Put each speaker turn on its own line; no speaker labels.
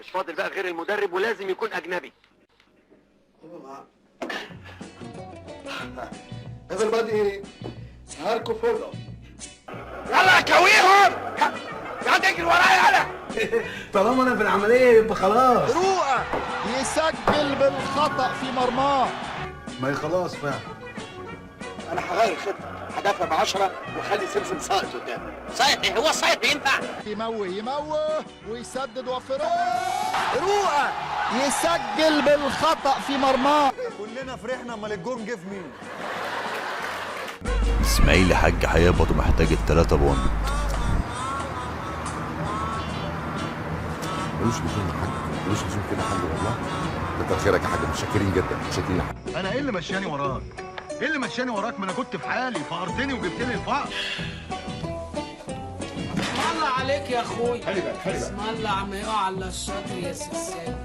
مش فاضل بقى غير المدرب ولازم يكون اجنبي.
everybody هاركو فولو.
يلا كويهم يا تجري ورايا انا.
طالما انا في العمليه يبقى خلاص.
رؤى يسجل بالخطأ في مرماه.
ما هي خلاص فعلا.
انا هغير الخطه، هدافع ب10 واخلي سمسم ساقط قدامي. ساقط ايه؟ هو ساقط ينفع؟
يموه ويسدد رؤى يسجل بالخطأ في مرماه.
كلنا فرحنا امال الجون جه في مين؟
اسماعيلي حاج هيهبط ومحتاج ال3 بونت.
ملوش لزوم يا حاج، ملوش لزوم كده يا حاج والله. كتر خيرك يا حاج، متشكرين جدا، متشكرين يا حاج.
انا ايه اللي مشاني وراك؟ ايه اللي مشاني وراك؟ ما انا كنت في حالي، فقرتني وجبت لي الفقر.
اسم الله عليك يا اخوي. اسم الله عم يقع على الشاطر يا سيسي.